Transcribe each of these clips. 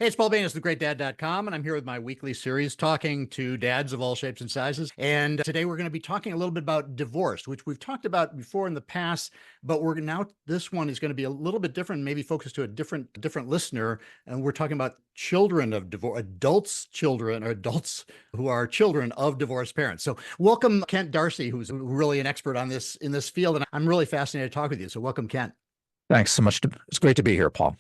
Hey, it's Paul Baines with GreatDad.com, and I'm here with my weekly series talking to dads of all shapes and sizes. And today we're going to be talking a little bit about divorce, which we've talked about before in the past, but this one is going to be a little bit different, maybe focused to a different listener. And we're talking about children of divorce, adults who are children of divorced parents. So welcome, Kent Darcie, who's really an expert on this in this field. And I'm really fascinated to talk with you. So welcome, Kent. Thanks so much. It's great to be here, Paul.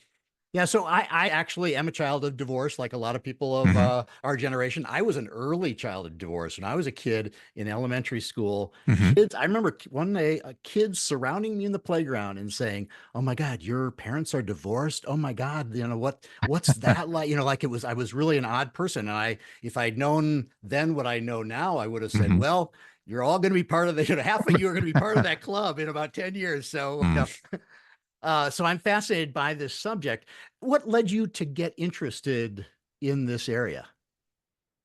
Yeah, so I actually am a child of divorce, like a lot of people of hmm our generation. I was an early child of divorce when I was a kid in elementary school. hmm I remember one day kids surrounding me in the playground and saying, "Oh my God, your parents are divorced. Oh my God, what's that like?" Like I was really an odd person. And if I'd known then what I know now, I would have said, hmm "Well, you're all going to be part of half of you are going to be part of that club in about 10 years." So, so I'm fascinated by this subject. What led you to get interested in this area?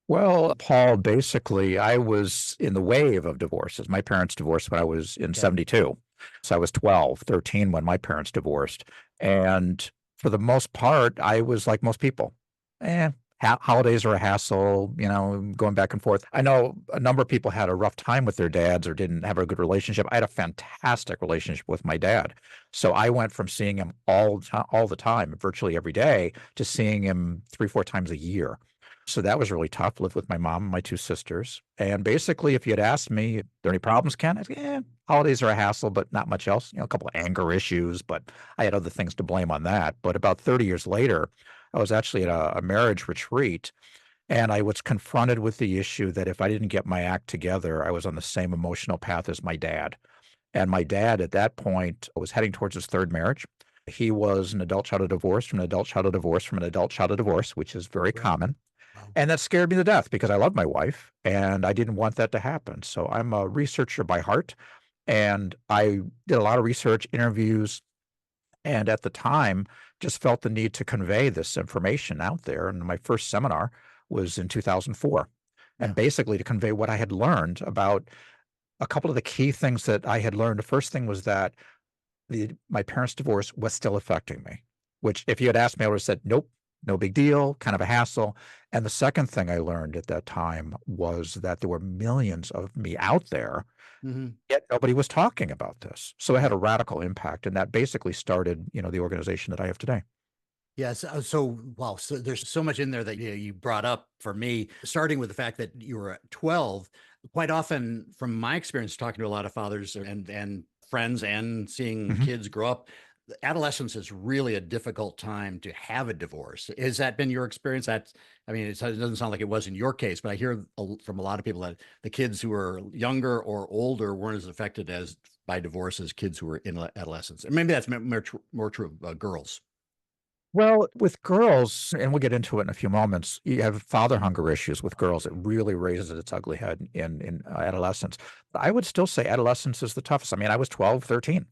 Well, Paul, basically, I was in the wave of divorces. My parents divorced when I was in Okay. 72. So I was 12, 13 when my parents divorced. And for the most part, I was like most people. Eh, holidays are a hassle, going back and forth. I know a number of people had a rough time with their dads or didn't have a good relationship. I had a fantastic relationship with my dad. So I went from seeing him all the time, virtually every day, to seeing him 3, 4 times a year. So that was really tough. Lived with my mom and my 2 sisters. And basically, if you had asked me, "Are there any problems, Ken?" I'd say, holidays are a hassle, but not much else. A couple of anger issues, but I had other things to blame on that. But about 30 years later, I was actually at a marriage retreat, and I was confronted with the issue that if I didn't get my act together, I was on the same emotional path as my dad. And my dad at that point was heading towards his third marriage. He was an adult child of divorce from an adult child of divorce from an adult child of divorce, which is very Right. common. Wow. And that scared me to death because I love my wife and I didn't want that to happen. So I'm a researcher by heart and I did a lot of research, interviews, and at the time just felt the need to convey this information out there. And my first seminar was in 2004. And Yeah. basically to convey what I had learned about a couple of the key things that I had learned. The first thing was that my parents' divorce was still affecting me, which if you had asked me, I would have said, nope, no big deal, kind of a hassle. And the second thing I learned at that time was that there were millions of me out there, Hmm. yet nobody was talking about this. So it had Yeah. a radical impact. And that basically started, the organization that I have today. Yes. So, wow. So there's so much in there that you brought up for me, starting with the fact that you were at 12. Quite often, from my experience talking to a lot of fathers and friends and seeing hmm kids grow up, adolescence is really a difficult time to have a divorce. Has that been your experience? I mean, it doesn't sound like it was in your case, but I hear from a lot of people that the kids who are younger or older weren't as affected as by divorce as kids who were in adolescence. And maybe that's more true of girls. Well, with girls, and we'll get into it in a few moments, you have father hunger issues with girls. It really raises its ugly head in adolescence. I would still say adolescence is the toughest. I mean, I was 12, 13,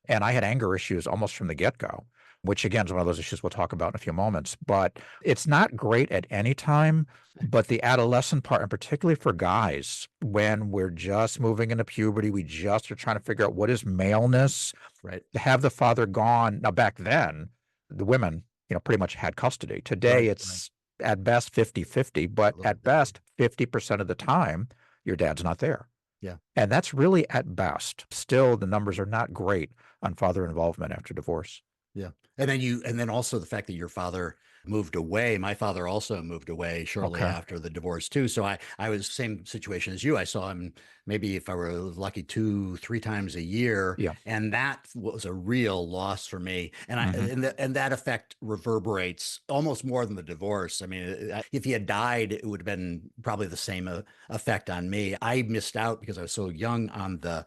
and I had anger issues almost from the get-go, which again is one of those issues we'll talk about in a few moments. But it's not great at any time. But the adolescent part, and particularly for guys, when we're just moving into puberty, we just are trying to figure out what is maleness, Right. to have the father gone. Now, back then, the women, pretty much had custody. Today, Right. Right. it's at best 50-50, A but little at bit different. best 50% of the time, your dad's not there. Yeah. And that's really at best. Still, the numbers are not great on father involvement after divorce. Yeah. And then also the fact that your father moved away. My father also moved away shortly Okay. after the divorce too. So I was same situation as you. I saw him maybe if I were lucky 2, 3 times a year. Yeah. And that was a real loss for me. hmm And that effect reverberates almost more than the divorce. I mean, if he had died, it would have been probably the same effect on me. I missed out because I was so young on the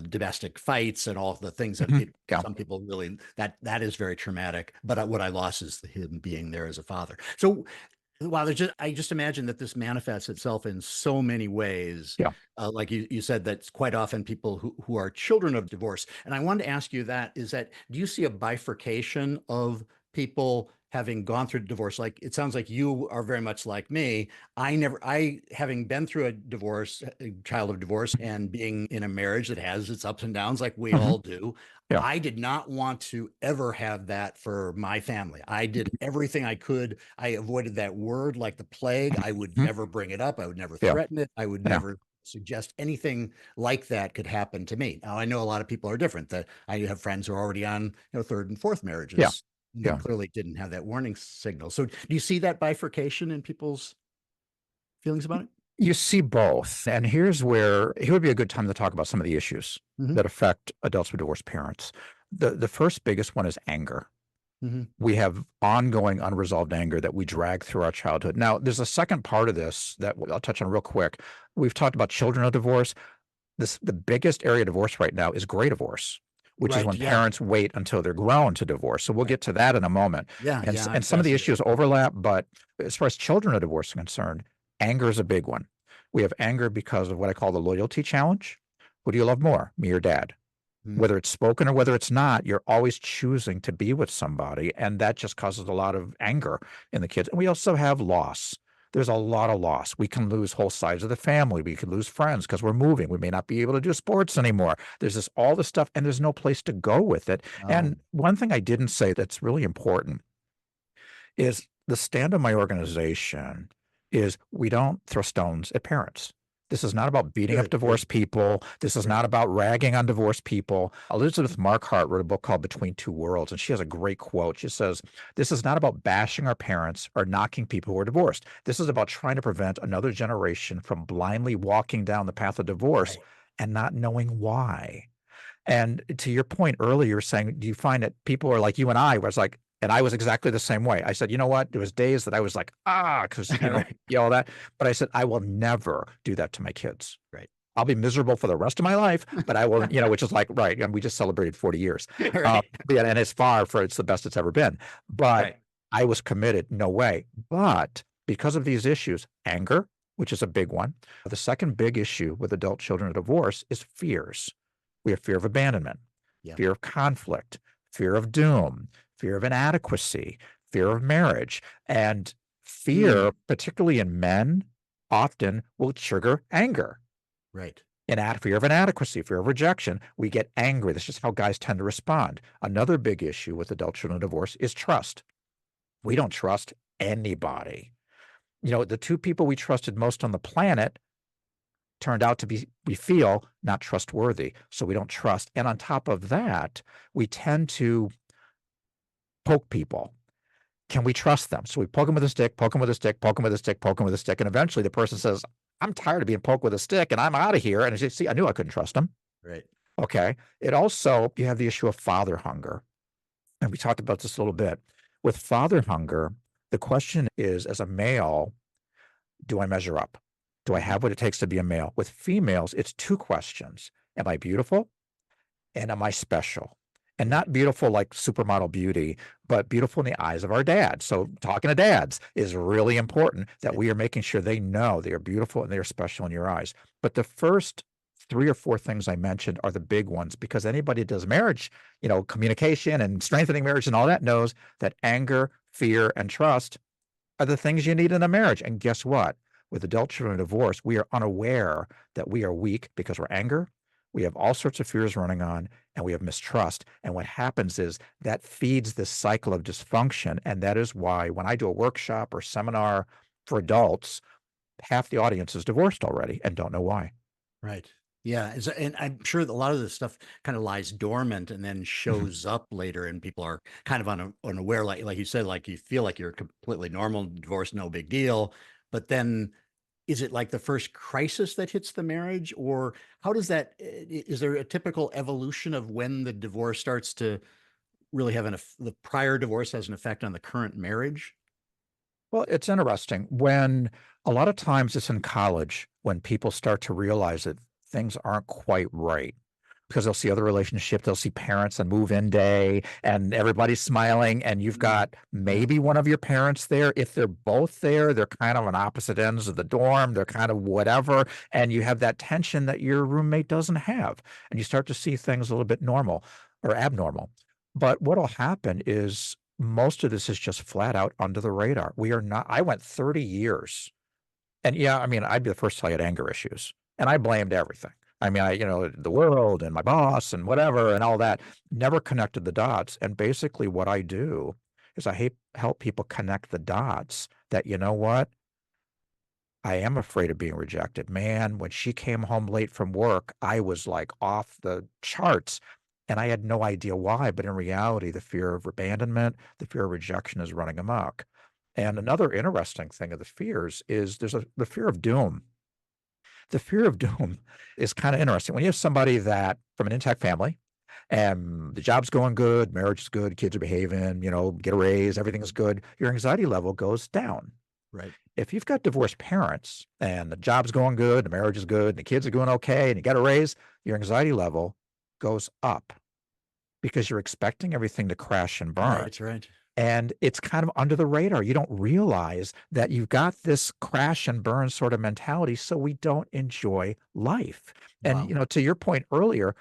domestic fights and all the things that Yeah. some people really that is very traumatic. But what I lost is him being there as a father. So wow, I just imagine that this manifests itself in so many ways. Yeah. Like you said, that's quite often people who are children of divorce. And I wanted to ask you that is that do you see a bifurcation of people having gone through divorce, like it sounds like you are very much like me. Having been through a divorce, a child of divorce, and being in a marriage that has its ups and downs, like we Mhm. all do, Yeah. I did not want to ever have that for my family. I did everything I could. I avoided that word like the plague. I would Mhm. never bring it up. I would never Yeah. threaten it. I would Yeah. never suggest anything like that could happen to me. Now, I know a lot of people are different. That I have friends who are already on, third and fourth Yeah. marriages. They Yeah. clearly didn't have that warning signal. So do you see that bifurcation in people's feelings about it? You see both. And here would be a good time to talk about some of the issues Hmm. that affect adults with divorced parents. The first biggest one is anger. Hmm. We have ongoing unresolved anger that we drag through our childhood. Now, there's a second part of this that I'll touch on real quick. We've talked about children of divorce. The biggest area of divorce right now is gray divorce, which is Right. when Yeah. parents wait until they're grown to divorce. So we'll Right. get to that in a moment. Yeah. And Yeah. I'm and some of the fascinated. issues overlap, but as far as children of divorce are concerned, anger is a big one. We have anger because of what I call the loyalty challenge. Who do you love more, me or dad? Mhm. Whether it's spoken or whether it's not, you're always choosing to be with somebody, and that just causes a lot of anger in the kids. And we also have loss. There's a lot of loss. We can lose whole sides of the family. We can lose friends because we're moving. We may not be able to do sports anymore. There's all this stuff, and there's no place to go with it. Oh, And one thing I didn't say that's really important is the stand of my organization is we don't throw stones at parents. This is not about beating up good. Good. divorced people. This is Right. not about ragging on divorced people. Elizabeth Marquardt wrote a book called Between Two Worlds, and she has a great quote. She says, "This is not about bashing our parents or knocking people who are divorced. This is about trying to prevent another generation from blindly walking down the path of divorce Right. and not knowing why." And to your point earlier, you were saying, do you find that people are like you and I, where it's like, and I was exactly the same way. I said, you know what? There was days that I was like, because Right. all that. But I said, I will never do that to my kids. Right. I'll be miserable for the rest of my life, but I will, which is like, right. And we just celebrated 40 years. Right. Yeah, and it's the best it's ever been. But Right. I was committed, no way. But because of these issues, anger, which is a big one. The second big issue with adult children of divorce is fears. We have fear of abandonment, Yeah. fear of conflict, fear of doom, fear of inadequacy, fear of marriage. And fear, Mm. particularly in men, often will trigger anger. Right. Fear of inadequacy, fear of rejection. We get angry. That's just how guys tend to respond. Another big issue with adult children of divorce is trust. We don't trust anybody. The two people we trusted most on the planet turned out to be, we feel, not trustworthy. So we don't trust. And on top of that, we tend to poke people. Can we trust them? So we poke them with a stick, poke them with a stick, poke them with a stick, poke them with a stick. And eventually the person says, I'm tired of being poked with a stick and I'm out of here. And as you see, I knew I couldn't trust them. Right. Okay. You have the issue of father hunger. And we talked about this a little bit. With father hunger, the question is, as a male, do I measure up? Do I Mhm. have what it takes to be a male? With females, it's two questions. Am I beautiful? And am I special? And Yeah. not beautiful like supermodel beauty, but beautiful in the eyes of our dads. So talking to dads is really important that Right. we are making sure they know they are beautiful and they are special in your eyes. But the first three or four things I mentioned are the big ones because anybody that does marriage, communication and strengthening marriage and all that knows that anger, fear, and trust are the things you need in a marriage. And guess what? With adult children and divorce, we are unaware that we are weak because we're anger. We have all sorts of fears running on and we have mistrust. And what happens is that feeds this cycle of dysfunction. And that is why when I do a workshop or seminar for adults, half the audience is divorced already and don't know why. Right. Yeah. And I'm sure that a lot of this stuff kind of lies dormant and then Mhm. shows up later, and people are kind of unaware, like you said, like you feel like you're completely normal, divorce, no big deal. But then is it like the first crisis that hits the marriage, or how does that, is there a typical evolution of when the divorce starts to really have the prior divorce has an effect on the current marriage? Well, it's interesting when a lot of times it's in college when people start to realize that things aren't quite right because they'll see other relationships, they'll see parents on move-in day and everybody's smiling and you've Mm. got Yeah. maybe one of your parents there. If they're both there, they're kind of on opposite ends of the dorm, they're kind of whatever, and you have that tension that your roommate doesn't have, and you start to see things a little bit normal or abnormal. But what'll happen is most of this is just flat out under the radar. We are not I went 30 years. And yeah, I mean, I'd be the first to tell you I had anger issues, and I blamed everything. I mean, the world and my boss and whatever and all that, never connected the dots. And basically what I do is help people connect the dots that, you know what? I am afraid of being rejected. Man, when she came home late from work, I was like off the charts and I had no idea why. But in reality, the fear of abandonment, the fear of rejection is running amok. And another interesting thing of the fears is the fear of doom. The fear of doom is kind of interesting. When you have somebody that from an intact family and the job's going good, marriage is good, kids are behaving, get a raise, everything's good, your anxiety level goes down. Right. If you've got divorced parents and the job's going good, the marriage is good, and the kids are doing okay, and you got a raise, your anxiety level goes up because you're expecting everything to crash and burn. Right. Right. And it's kind of under the radar. You don't realize that you've got this crash and burn sort of mentality, so we don't enjoy life. And, Wow. to your point earlier,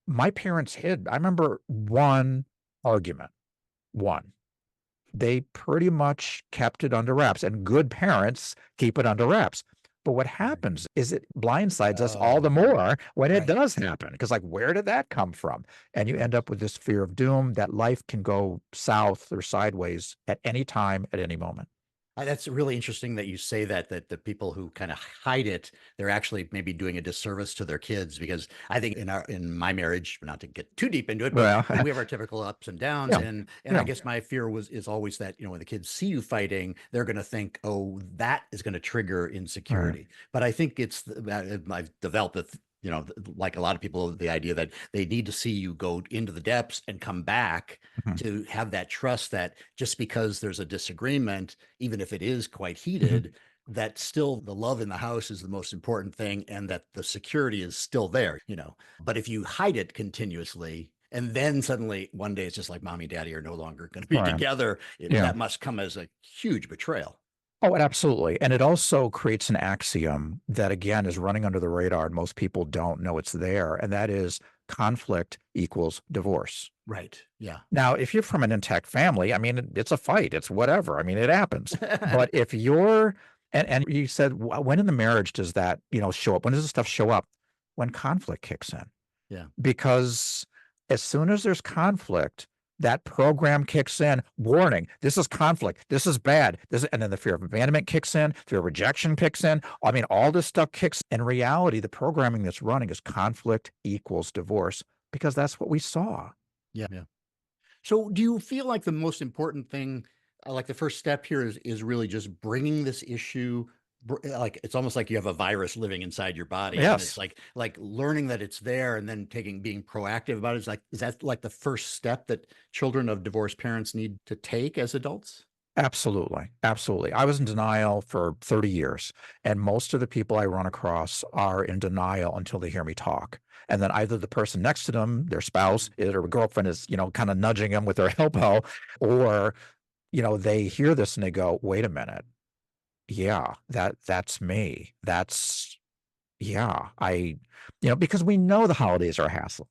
my parents hid. I remember one argument, one. They pretty much kept it under wraps, and good parents keep it under wraps. But what happens is it blindsides us all the Oh, more when it right. does happen. Because, like, where did that come from? And you end up with this fear of doom that life can go south or sideways at any time, at any moment. That's really interesting that you say that the people who kind of hide it, they're actually maybe doing a disservice to their kids because I think in my marriage, not to get too deep into it, but Well, we have our typical ups and downs, yeah, and I yeah, guess my fear is always that when the kids see you fighting, they're going to think, oh, that is going to trigger right. insecurity. But I think I've developed like a lot of people, the idea that they need to see you go into the depths and come back Mhm, to have that trust that just because there's a disagreement, even if it is quite mhm, heated, that still the love in the house is the most important thing and that the security is still there. But if you hide it continuously, and then suddenly one day it's just like mommy and daddy are no longer going to be right, together, yeah. that must come as a huge betrayal. Oh, absolutely. And it also creates an axiom that, again, is running under the radar and most people don't know it's there. And that is conflict equals divorce. Right. Yeah. Now, if you're from an intact family, I mean, it's a fight, it's whatever. I mean, it happens. But if you're, and you said, when in the marriage does that, show up? When does this stuff show up? When conflict kicks in. Yeah. Because as soon as there's conflict, that program kicks in. Warning, this is conflict. This is bad. And then the fear of abandonment kicks in, fear of rejection kicks in. I mean, all this stuff kicks in. Reality, the programming that's running is conflict equals divorce because that's what we saw. Yeah. Yeah. So, do you feel like the most important thing, like the first step here, is really just bringing this issue, like it's almost like you have a virus living inside your body, and it's Yes. like learning that it's there, and then being proactive about it. Is that like the first step that children of divorced parents need to take as adults? Absolutely, absolutely. I was in denial for 30 years, and most of the people I run across are in denial until they hear me talk. And then either the person next to them, their spouse or girlfriend is, kind of nudging them with their elbow, or, they hear this and they go, wait a minute. Yeah, that's me. Yeah, because we know the holidays are a hassle.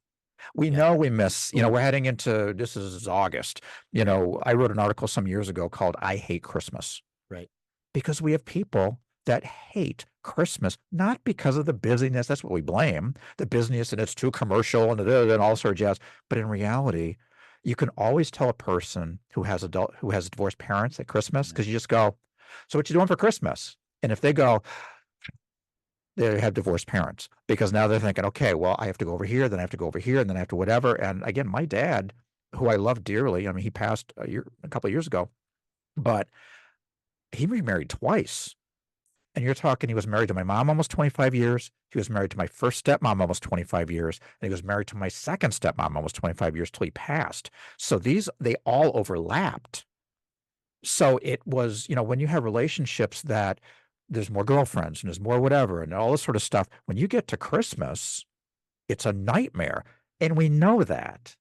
We Yeah. know we miss, Sure. we're heading into this is August. I wrote an article some years ago called I Hate Christmas Right. because we have people that hate Christmas, not because of the busyness. That's what we blame the busyness and it's too commercial and all sorts of jazz. But in reality, you can always tell a person who has divorced parents at Christmas Yeah. because you just go, so what you doing for Christmas? And if they go, they have divorced parents because now they're thinking, okay, well, I have to go over here, then I have to go over here, and then I have to whatever. And again, my dad, who I love dearly, I mean, he passed a couple of years ago, but he remarried twice. And you're talking, he was married to my mom almost 25 years. He was married to my first stepmom almost 25 years. And he was married to my second stepmom almost 25 years till he passed. So they all overlapped. So it was, when you have relationships that there's more girlfriends and there's more whatever and all this sort of stuff, when you get to Christmas, it's a nightmare. And we know that,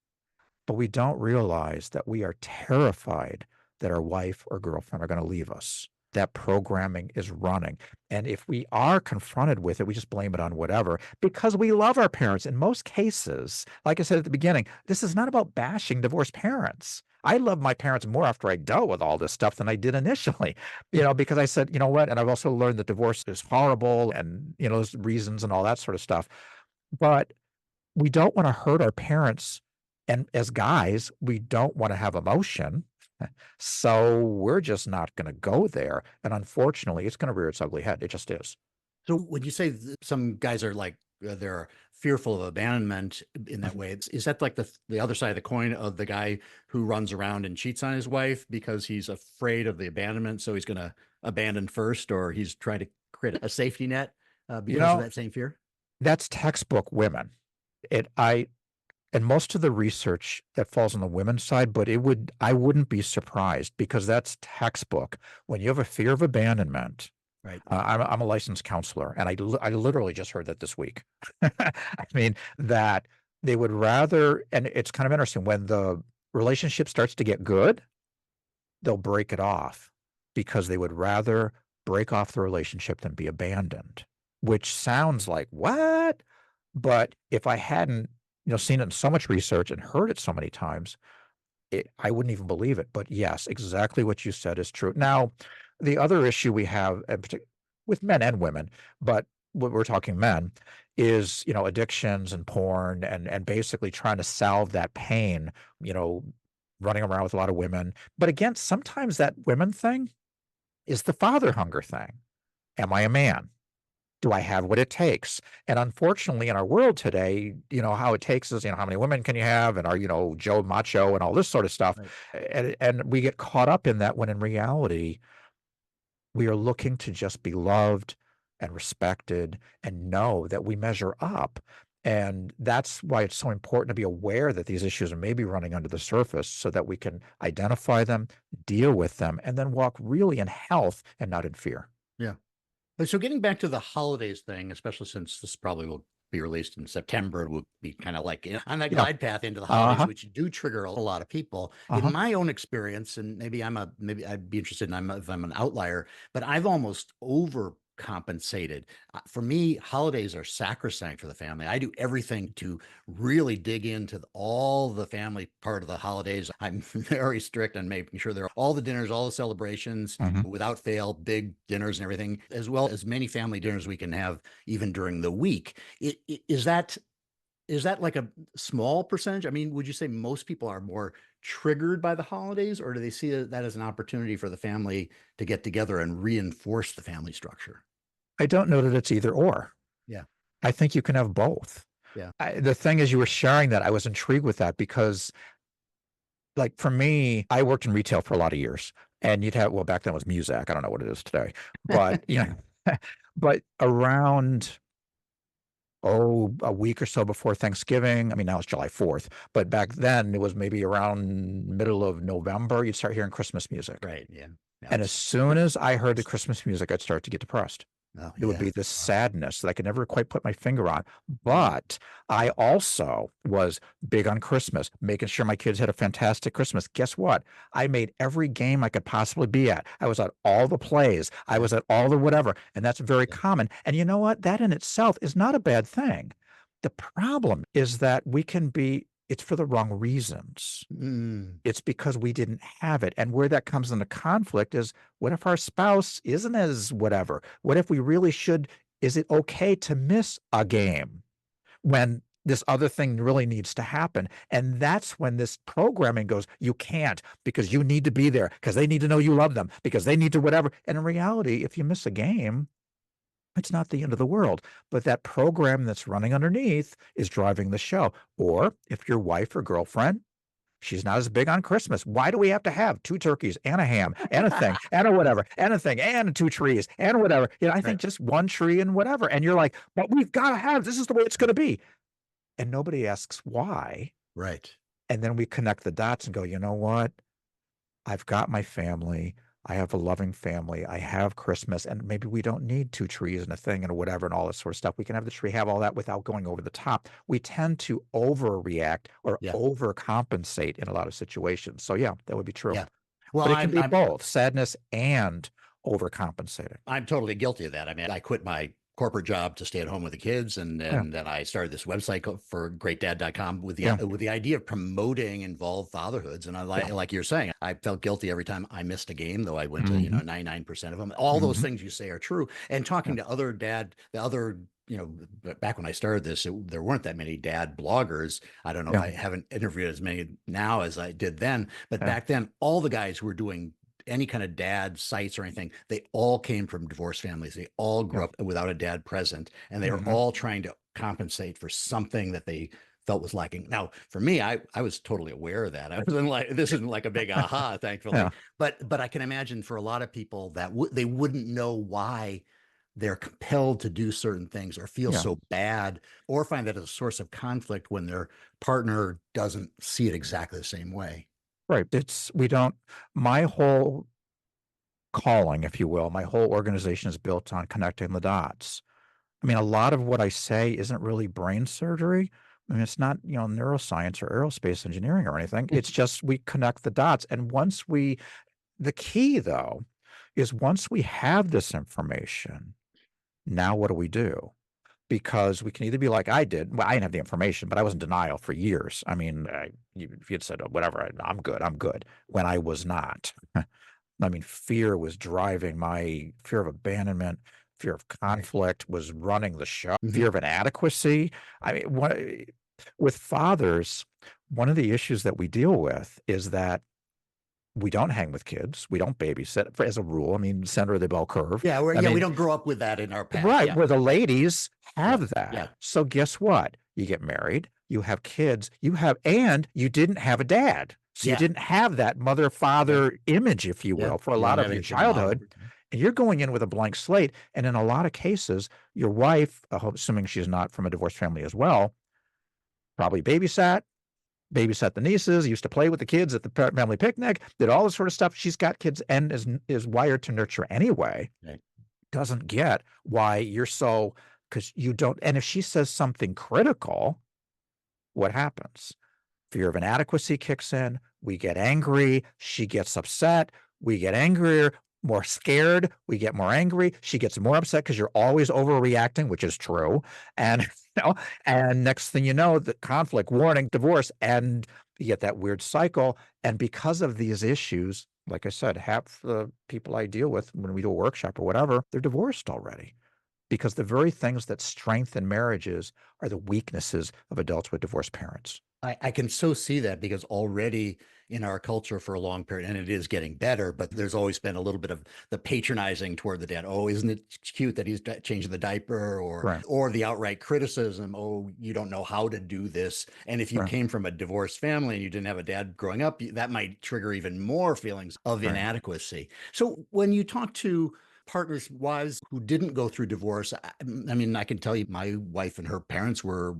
but we don't realize that we are terrified that our wife or girlfriend are going to leave us. that programming is running. And if we are confronted with it, we just blame it on whatever because we love our parents. In most cases, like I said at the beginning, this is not about bashing divorced parents. I love my parents more after I dealt with all this stuff than I did initially, because I said, you know what? And I've also learned that divorce is horrible and, there's reasons and all that sort of stuff. But we don't want to hurt our parents. And as guys, we don't want to have emotion. So we're just not going to go there. And unfortunately, it's going to rear its ugly head. It just is. So would you say some guys are like they're fearful of abandonment in that Mhm. way? Is that like the other side of the coin of the guy who runs around and cheats on his wife because he's afraid of the abandonment, so he's going to abandon first, or he's trying to create a safety net You because of know, that same fear? that's textbook women. And most of the research that falls on the women's side, but I wouldn't be surprised because that's textbook. When you have a fear of abandonment, Right. I'm a licensed counselor, and I literally just heard that this week. I mean, that they would rather, and it's kind of interesting when the relationship starts to get good, they'll break it off because they would rather break off the relationship than be abandoned, which sounds like what? But if I hadn't, seen it in so much research and heard it so many times, I wouldn't even believe it. But yes, exactly what you said is true. Now, the other issue we have with men and women, but when we're talking men, is addictions and porn and basically trying to salve that pain. You know, running around with a lot of women. But again, sometimes that women thing is the father hunger thing. Am I a man? Do I have what it takes? And unfortunately, in our world today, how it takes is, how many women can you have? And are, Joe Macho and all this sort of stuff. Right. And we get caught up in that when in reality, we are looking to just be loved and respected and know that we measure up. And that's why it's so important to be aware that these issues are maybe running under the surface so that we can identify them, deal with them, and then walk really in health and not in fear. Yeah. So getting back to the holidays thing, especially since this probably will be released in September, it will be kind of like on that Yeah. glide path into the holidays, Uh-huh. which do trigger a lot of people. In Uh-huh. my own experience, and maybe I'd be interested in if I'm an outlier, but I've almost overcompensated. For me, holidays are sacrosanct for the family. I do everything to really dig into all the family part of the holidays. I'm very strict on making sure there are all the dinners, all the celebrations, Mhm. without fail, big dinners and everything, as well as many family dinners we can have even during the week. Is that like a small percentage? I mean, would you say most people are more triggered by the holidays, or do they see that as an opportunity for the family to get together and reinforce the family structure? I don't know that it's either or. Yeah. I think you can have both. Yeah. The thing is, you were sharing that, I was intrigued with that because, like, for me, I worked in retail for a lot of years, and well, back then it was Muzak. I don't know what it is today, but but around a week or so before Thanksgiving. I mean, now it's July 4th, but back then it was maybe around middle of November, you'd start hearing Christmas music. Right. Yeah. Now And as it's soon as I heard the Christmas music, I'd start to get depressed. oh It would yeah. be this Wow. sadness that I could never quite put my finger on. Yeah. But I also was big on Christmas, making sure my kids had a fantastic Christmas. Guess what? I made every game I could possibly be at. I was at all the plays. I Yeah. was at all the whatever. And that's very Yeah. common. And you know what? That in itself is not a bad thing. The problem is that it's for the wrong reasons. Mm, It's because we didn't have it. And where that comes into conflict is, what if our spouse isn't as whatever? What if we really should? Is it okay to miss a game when this other thing really needs to happen? And that's when this programming goes, you can't because you need to be there because they need to know you love them because they need to whatever. And in reality, if you miss a game, it's not the end of the world. But that program that's running underneath is driving the show. Or if your wife or girlfriend, she's not as big on Christmas. Why do we have to have 2 turkeys and a ham and a thing and a whatever and a thing and 2 trees and whatever? I right. think just 1 tree and whatever. And you're like, "But we've gotta have this is the way it's gonna be." And nobody asks why. Right. And then we connect the dots and go, "You know what? I've got my family. I have a loving family. I have Christmas, and maybe we don't need 2 trees and a thing and a whatever and all this sort of stuff. We can have the tree, have all that without going over the top." We tend to overreact or Yeah. overcompensate in a lot of situations. So yeah, that would be true. Yeah. Well, But it can be I'm both sadness and overcompensating. I'm totally guilty of that. I mean, I quit my corporate job to stay at home with the kids, and Yeah. then I started this website for GreatDad.com with Yeah. the idea of promoting involved fatherhoods. And Yeah. like you're saying, I felt guilty every time I missed a game, though I went to, Mhm. 99% of them. All those Mhm. things you say are true. And Yeah. talking to the other, back when I started this, there weren't that many dad bloggers. I don't know if Yeah. I haven't interviewed as many now as I did then, but Yeah. back then, all the guys who were doing any kind of dad sites or anything, they all came from divorced families. They all grew Yeah. up without a dad present, and they were Mhm. all trying to compensate for something that they felt was lacking. Now, for me, I was totally aware of that. I wasn't like, this isn't like a big aha, thankfully. Yeah. But I can imagine for a lot of people that they wouldn't know why they're compelled to do certain things or feel Yeah. so bad or find that as a source of conflict when their partner doesn't see it exactly the same way. Right. We don't, my whole calling, if you will, my whole organization is built on connecting the dots. I mean, a lot of what I say isn't really brain surgery. I mean, it's not, neuroscience or aerospace engineering or anything. It's just we connect the dots. And the key though, is once we have this information, now what do we do? Because we can either be like I did. Well, I didn't have the information, but I was in denial for years. I mean, if you'd said, "Oh, whatever, I'm good, I'm good," when I was not. I mean, fear was driving my fear of abandonment, fear of Right. conflict was running the show, Mhm. fear of inadequacy. I mean, with fathers, one of the issues that we deal with is that we don't hang with kids. We don't babysit as a rule. I mean, center of the bell curve. Yeah, I we mean, don't grow up with that in our past. right, Yeah, where the ladies yeah, have yeah, that. So guess what? You get married, you have kids, and you didn't have a dad. So you yeah, didn't have that mother yeah, father image, if you yeah. will, for a You don't lot of have your anything to model. childhood. And you're going in with a blank slate. And in a lot of cases, your wife, assuming she's not from a divorced family as well, probably babysat the nieces, used to play with the kids at the family picnic, did all this sort of stuff. She's got kids and is wired to nurture anyway. Right. Doesn't get why you're so, because you don't. And if she says something critical, what happens? Fear of inadequacy kicks in. We get angry. She gets upset. We get angrier, more scared. We get more angry. She gets more upset because you're always overreacting, which is true. And and next thing you know, the conflict, warning, divorce, and you get that weird cycle. And because of these issues, like I said, half the people I deal with when we do a workshop or whatever, they're divorced already because the very things that strengthen marriages are the weaknesses of adults with divorced parents. I can so see that because already in our culture for a long period, and it is getting better, but there's always been a little bit of the patronizing toward the dad. Oh, isn't it cute that he's changing the diaper, Right. or the outright criticism. Oh, you don't know how to do this. And if you Right. came from a divorced family and you didn't have a dad growing up, that might trigger even more feelings of Right. inadequacy. So when you talk to partners, wives who didn't go through divorce, I mean, I can tell you my wife and her parents were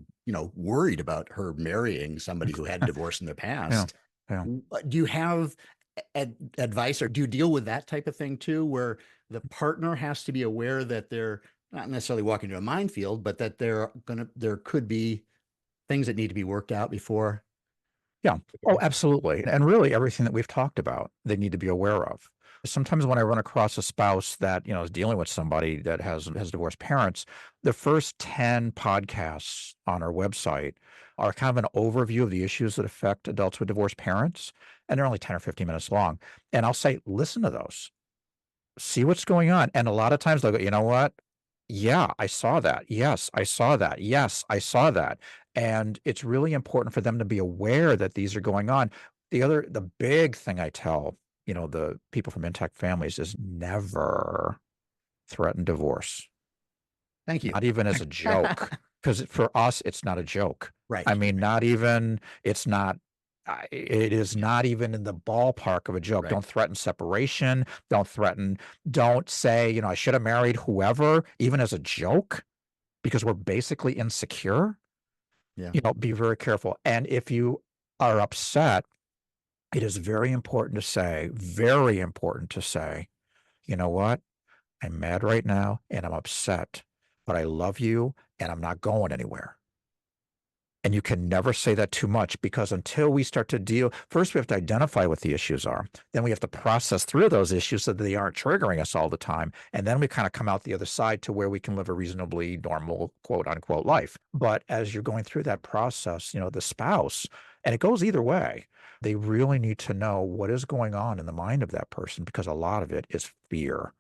worried about her marrying somebody who had divorce in their Yeah. past. Yeah. Do you have advice or do you deal with that type of thing too, where the partner has to be aware that they're not necessarily walking into a minefield, but that there could be things that need to be worked out before? Yeah. Oh, absolutely. And really everything that we've talked about, they need to be aware of. Sometimes when I run across a spouse that, is dealing with somebody that has divorced parents, the first 10 podcasts on our website are kind of an overview of the issues that affect adults with divorced parents. And they're only 10 or 15 minutes long. And I'll say, listen to those, see what's going on. And a lot of times they'll go, you know what? Yeah, I saw that. Yes, I saw that. Yes, I saw that. And it's really important for them to be aware that these are going on. The big thing I tell, the people from intact families is never threaten divorce, Thank you. not even as a joke. Because for us, it's not a joke. I Right. mean, not even, it's not, it is not even in the ballpark of a joke. Right. Don't threaten separation. Don't say, I should have married whoever, even as a joke, because we're basically insecure. Yeah. Be very careful. And if you are upset, it is very important to say, you know what? I'm mad right now and I'm upset, but I love you and I'm not going anywhere. And you can never say that too much, because until we start to deal, first we have to identify what the issues are. Then we have to process through those issues so that they aren't triggering us all the time. And then we kind of come out the other side to where we can live a reasonably normal, quote unquote, life. But as you're going through that process, the spouse, and it goes either way, they really need to know what is going on in the mind of that person, because a lot of it is fear.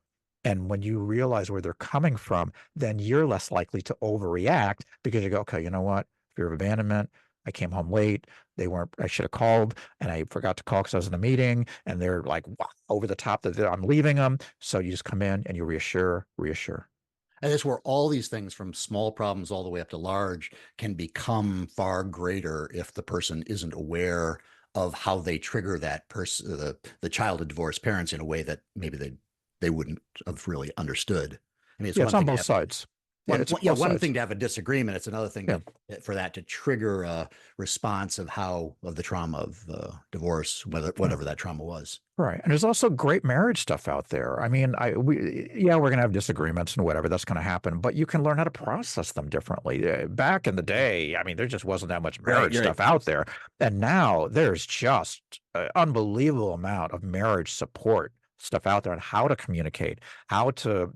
And when you realize where they're coming from, then you're less likely to overreact, because you go, okay, you know what? Fear of abandonment. I came home late. I should have called, and I forgot to call because I was in a meeting, and they're like, wow, over the top that I'm leaving them. So you just come in and you reassure. And that's where all these things, from small problems all the way up to large, can become far greater if the person isn't aware of how they trigger that person, the child of divorced parents, in a way that maybe they wouldn't have really understood. I mean, it's Yeah, it's one on thing to both have sides. Yeah, it's on both one sides. thing to have a disagreement. It's another thing Yeah. for that to trigger a response of the trauma of divorce, Yeah. whatever that trauma was. Right. And there's also great marriage stuff out there. I mean, we're going to have disagreements and whatever, that's going to happen, but you can learn how to process them differently. Back in the day, I mean, there just wasn't that much marriage You're right. stuff out there. And now there's just an unbelievable amount of marriage support stuff out there on how to communicate, how to,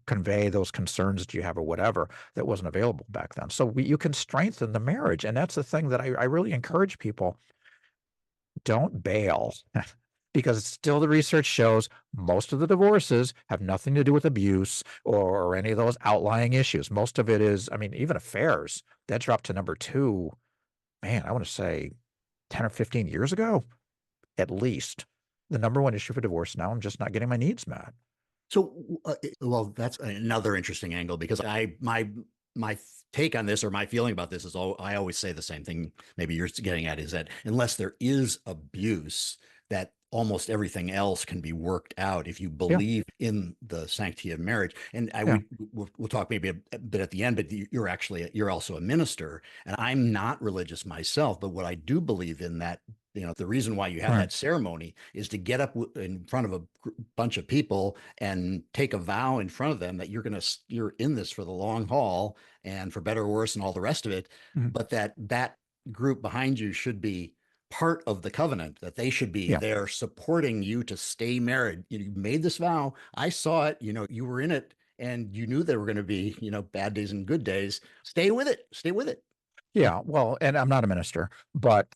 convey those concerns that you have or whatever, that wasn't available back then. So you can strengthen the marriage. And that's the thing that I really encourage people. Don't bail. Because still the research shows most of the divorces have nothing to do with abuse or any of those outlying issues. Most of it is, I mean, even affairs, that dropped to number two, man, I want to say 10 or 15 years ago, at least. The number one issue for divorce now, I'm just not getting my needs met. So, well, that's another interesting angle, because my take on this, or my feeling about this, is I always say the same thing. Maybe you're getting at, is that unless there is abuse, that almost everything else can be worked out if you Yeah. believe in the sanctity of marriage. And Yeah. we'll talk maybe a bit at the end, but you're also a minister, and I'm not religious myself, but what I do believe in, that the reason why you have Right. that ceremony is to get up in front of a bunch of people and take a vow in front of them that you're in this for the long haul, and for better or worse and all the rest of it. Mhm. But that group behind you should be part of the covenant, that they should be Yeah. there supporting you to stay married. You made this vow. I saw it, you were in it, and you knew there were going to be, bad days and good days. Stay with it. Stay with it. Yeah. Well, and I'm not a minister, but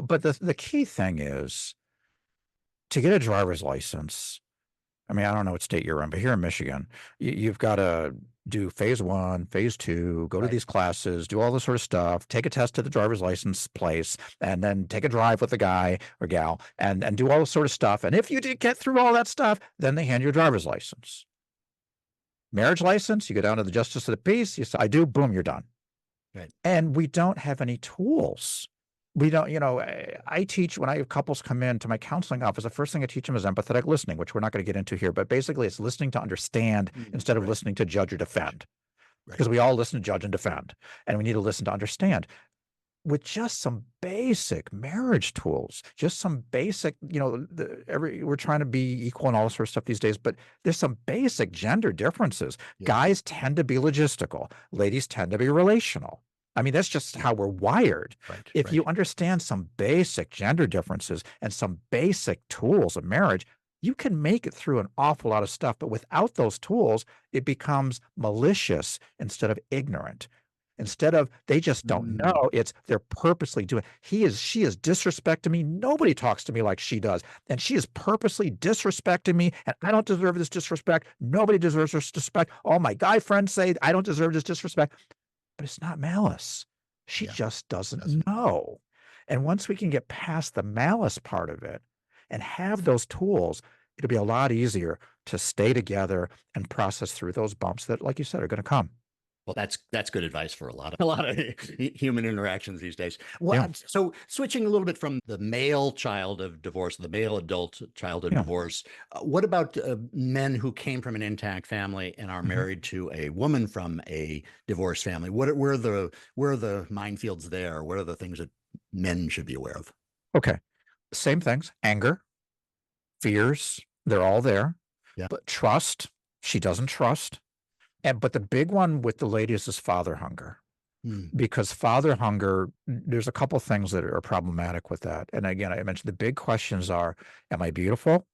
but the key thing is to get a driver's license. I mean, I don't know what state you're in, but here in Michigan, you've got to do phase 1, phase 2, go to Right. these classes, do all this sort of stuff, take a test at the driver's license place, and then take a drive with the guy or gal, and do all this sort of stuff. And if you did get through all that stuff, then they hand you a driver's license. Marriage license, you go down to the justice of the peace, you say, I do, boom, you're done. Right. And we don't have any tools. We don't, I teach, when I have couples come in to my counseling office, the first thing I teach them is empathetic listening, which we're not going to get into here, but basically it's listening to understand instead of Right. listening to judge or defend. Right. Because we all listen to judge and defend, and we need to listen to understand. With just some basic marriage tools, just some basic, we're trying to be equal and all this sort of stuff these days, but there's some basic gender differences. Yeah. Guys tend to be logistical. Ladies tend to be relational. I mean, that's just how we're wired. Right. If you understand some basic gender differences and some basic tools of marriage, you can make it through an awful lot of stuff. But without those tools, it becomes malicious instead of ignorant. Instead of, they just don't know, it's they're purposely doing. She is disrespecting me. Nobody talks to me like she does. And she is purposely disrespecting me. And I don't deserve this disrespect. Nobody deserves this disrespect. All my guy friends say I don't deserve this disrespect. But it's not malice. She just doesn't know. And once we can get past the malice part of it and have those tools, it'll be a lot easier to stay together and process through those bumps that, like you said, are going to come. Well, that's good advice for a lot of human interactions these days. Well, Yeah. So switching a little bit from the male child of divorce, the male adult child of divorce, what about men who came from an intact family and are married to a woman from a divorced family? Where are the minefields there? What are the things that men should be aware of? Okay. Same things. Anger, fears, they're all there. Yeah. But trust, she doesn't trust. But the big one with the ladies is father hunger. Mm, because father hunger, there's a couple things that are problematic with that. And again, I mentioned the big questions are, am I beautiful?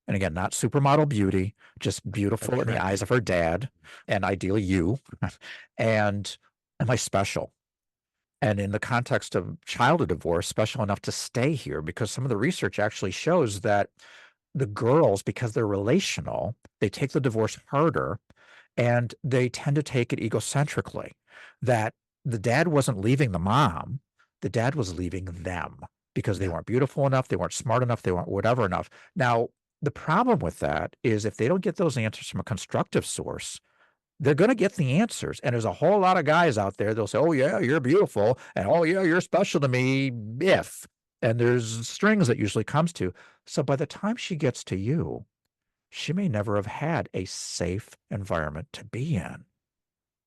And again, not supermodel beauty, just beautiful in the eyes attractive. of her dad, and ideally you. And am I special? And in the context of childhood divorce, special enough to stay here, because some of the research actually shows that the girls, because they're relational, they take the divorce harder and they tend to take it egocentrically. That the dad wasn't leaving the mom, the dad was leaving them because they Yeah. weren't beautiful enough, they weren't smart enough, they weren't whatever enough. Now, the problem with that is if they don't get those answers from a constructive source, they're going to get the answers. And there's a whole lot of guys out there. They'll say, oh, yeah, you're beautiful. And oh, yeah, you're special to me if. And there's strings that usually comes to. So by the time she gets to you, she may never have had a safe environment to be in.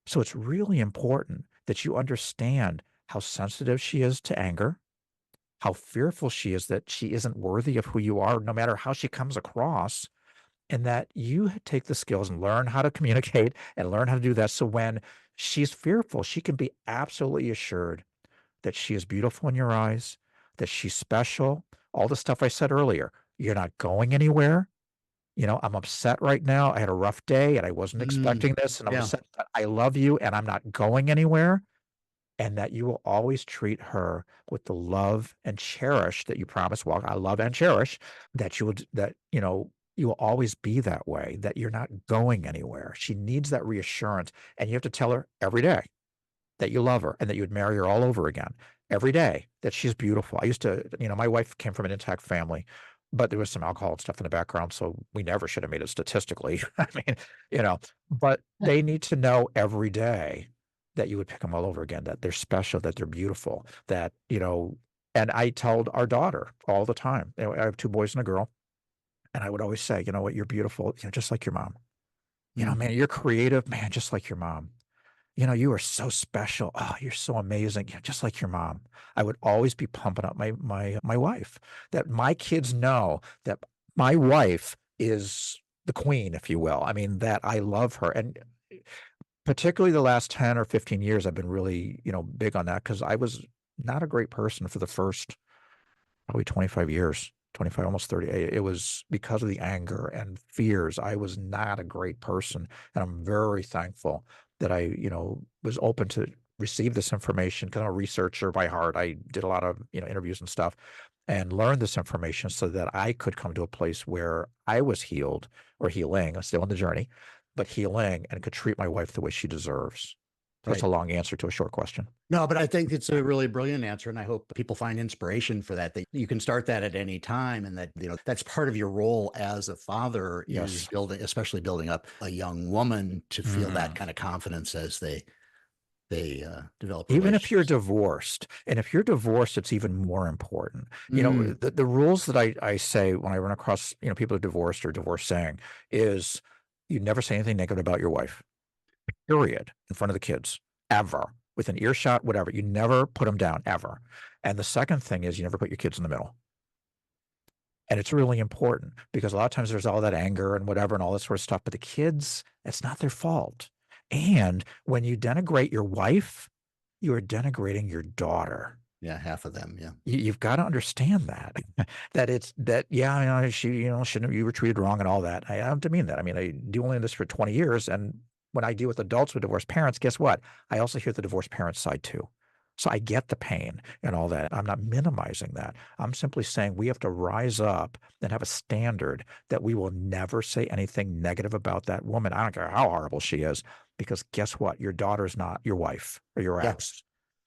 So it's really important that you understand how sensitive she is to anger, how fearful she is that she isn't worthy of who you are, no matter how she comes across, and that you take the skills and learn how to communicate and learn how to do that. So when she's fearful, she can be absolutely assured that she is beautiful in your eyes, that she's special, all the stuff I said earlier. You're not going anywhere. I'm upset right now. I had a rough day and I wasn't Mm, expecting this and I'm yeah. upset. But I love you and I'm not going anywhere. And that you will always treat her with the love and cherish that you promised. Well, I love and cherish that you will always be that way, that you're not going anywhere. She needs that reassurance. And you have to tell her every day that you love her and that you would marry her all over again every day, that she's beautiful. I used to, my wife came from an intact family, but there was some alcohol and stuff in the background. So we never should have made it statistically. I mean, but they need to know every day that you would pick them all over again, that they're special, that they're beautiful, and I told our daughter all the time, I have two boys and a girl. And I would always say, you know what, you're beautiful, just like your mom. Mm, Man, you're creative, man, just like your mom. You are so special. Oh, you're so amazing. Just like your mom. I would always be pumping up my wife, that my kids know that my wife is the queen, if you will. I mean, that I love her. And particularly the last 10 or 15 years, I've been really, big on that because I was not a great person for the first probably 25 years, 25, almost 30. It was because of the anger and fears. I was not a great person. And I'm very thankful that I, was open to receive this information because I'm a researcher by heart. I did a lot of, interviews and stuff and learned this information so that I could come to a place where I was healed or healing. I'm still on the journey, but healing and could treat my wife the way she deserves. That's right. a long answer to a short question. No, but I think it's a really brilliant answer, and I hope people find inspiration for that. That you can start that at any time, and that that's part of your role as a father is Yes. building, especially building up a young woman to feel that Mhm. kind of confidence as they develop Even if you're relationships. divorced, and if you're divorced, it's even more important. Mm, The rules that I say when I run across, people who are divorced or divorcing is you never say anything negative about your wife, period, in front of the kids, ever, within earshot, whatever. You never put them down, ever. And the second thing is you never put your kids in the middle. And it's really important because a lot of times there's all that anger and whatever and all this sort of stuff, but the kids, it's not their fault. And when you denigrate your wife, you are denigrating your daughter. yeah, half of them. Yeah. You've got to understand that, yeah, shouldn't, you were treated wrong and all that. I don't mean that. I mean, I do only this for 20 years. And when I deal with adults with divorced parents, guess what? I also hear the divorced parents side too. So I get the pain and all that. I'm not minimizing that. I'm simply saying we have to rise up and have a standard that we will never say anything negative about that woman. I don't care how horrible she is, because guess what? Your daughter's not your wife or your Yeah. ex.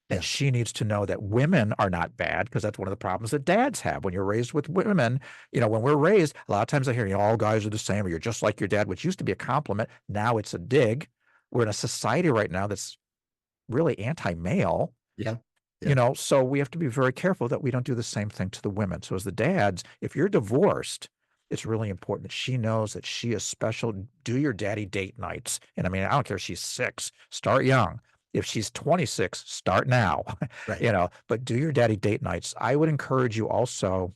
And Yeah. she needs to know that women are not bad because that's one of the problems that dads have when you're raised with women. When we're raised, a lot of times I hear, all guys are the same or you're just like your dad, which used to be a compliment. Now it's a dig. We're in a society right now that's really anti-male, Yeah. Yeah. so we have to be very careful that we don't do the same thing to the women. So as the dads, if you're divorced, it's really important that she knows that she is special. Do your daddy date nights. And I mean, I don't care if she's 6, start young. If she's 26, start now, Right. but do your daddy date nights. I would encourage you also,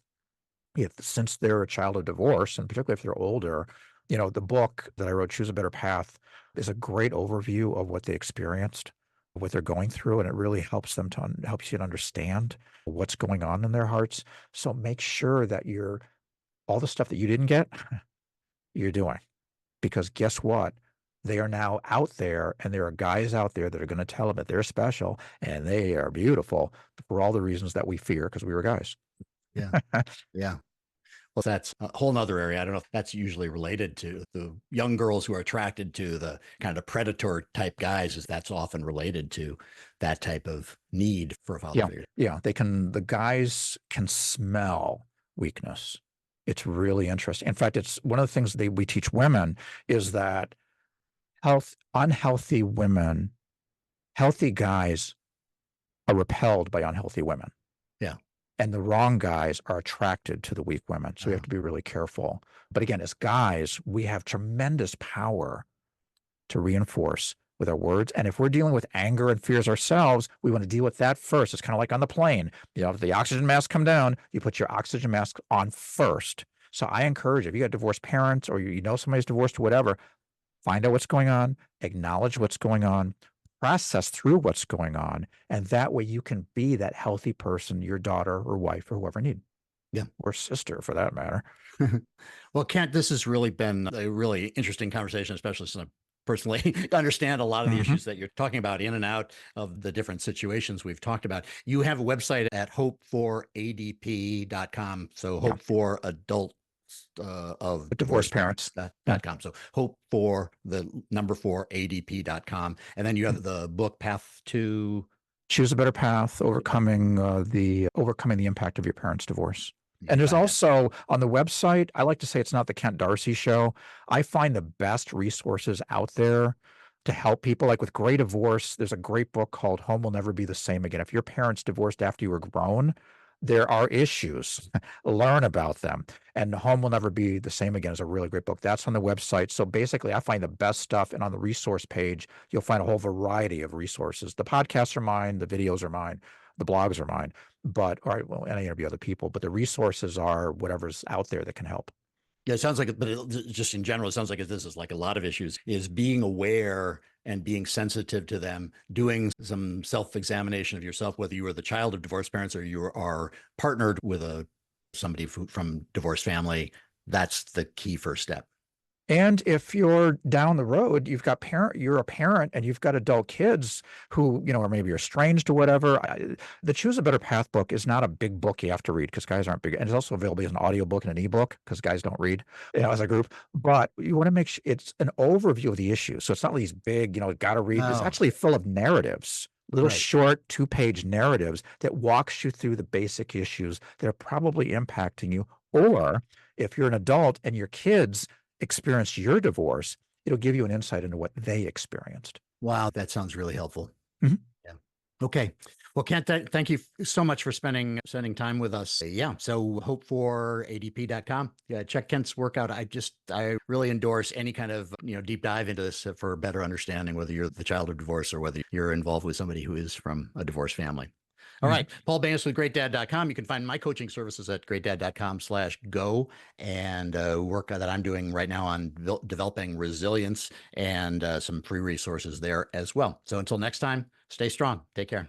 since they're a child of divorce, and particularly if they're older, the book that I wrote, Choose a Better Path, is a great overview of what they experienced. what they're going through, and it really helps them to helps you to understand what's going on in their hearts. So make sure that you're all the stuff that you didn't get, you're doing. Because guess what? They are now out there, and there are guys out there that are going to tell them that they're special and they are beautiful for all the reasons that we fear because we were guys. Yeah. Yeah. Well, that's a whole nother area. I don't know if that's usually related to the young girls who are attracted to the kind of predator type guys, is that's often related to that type of need for a father Yeah. figure. Yeah. The guys can smell weakness. It's really interesting. In fact, it's one of the things we teach women is that unhealthy women, healthy guys are repelled by unhealthy women. Yeah. And the wrong guys are attracted to the weak women. So we have to be really careful. But again, as guys, we have tremendous power to reinforce with our words. And if we're dealing with anger and fears ourselves, we want to deal with that first. It's kind of like on the plane. If the oxygen mask come down, you put your oxygen mask on first. So I encourage, if you got divorced parents or you know somebody's divorced or whatever, find out what's going on, acknowledge what's going on, process through what's going on, and that way you can be that healthy person your daughter or wife or whoever need. Yeah. Or sister for that matter. Well, Kent, this has really been a really interesting conversation, especially since I personally understand a lot of the issues that you're talking about in and out of the different situations we've talked about. You have a website at hopeforadp.com. So Yeah. hope for adult of Divorced parents. .com. So hope for the number 4 adp.com. And then you have the book Path to Choose a Better Path, overcoming the impact of your parents' divorce. And there's find that. also on the website, I like to say it's not the Kent Darcie show. I find the best resources out there to help people. Like with Great Divorce, there's a great book called Home Will Never Be the Same Again. If your parents divorced after you were grown, there are issues. Learn about them. And Home Will Never Be the Same Again is a really great book. That's on the website. So basically, I find the best stuff. And on the resource page, you'll find a whole variety of resources. The podcasts are mine. The videos are mine. The blogs are mine. But, and I interview other people. But the resources are whatever's out there that can help. Yeah, it sounds like, just in general, it sounds like this is like a lot of issues, is being aware and being sensitive to them, doing some self-examination of yourself, whether you are the child of divorced parents or you are partnered with somebody from divorced family. That's the key first step. And if you're down the road, you're a parent and you've got adult kids who, or maybe you're estranged or whatever. The Choose a Better Path book is not a big book you have to read because guys aren't big. And it's also available as an audiobook and an ebook because guys don't read, as a group. But you want to make sure it's an overview of the issue. So it's not these big, got to read. It's actually full of narratives. Little short 2-page narratives that walks you through the basic issues that are probably impacting you. Or if you're an adult and your kids experience your divorce, it'll give you an insight into what they experienced. Wow, that sounds really helpful. Mhm. Yeah. Okay. Well, Kent, thank you so much for spending time with us. Yeah. So hopeforadp.com. Yeah. Check Kent's work out. I really endorse any kind of, deep dive into this for a better understanding, whether you're the child of divorce or whether you're involved with somebody who is from a divorced family. All right. Paul Banis with GreatDad.com. You can find my coaching services at GreatDad.com/go, and work that I'm doing right now on developing resilience and some free resources there as well. So until next time, stay strong. Take care.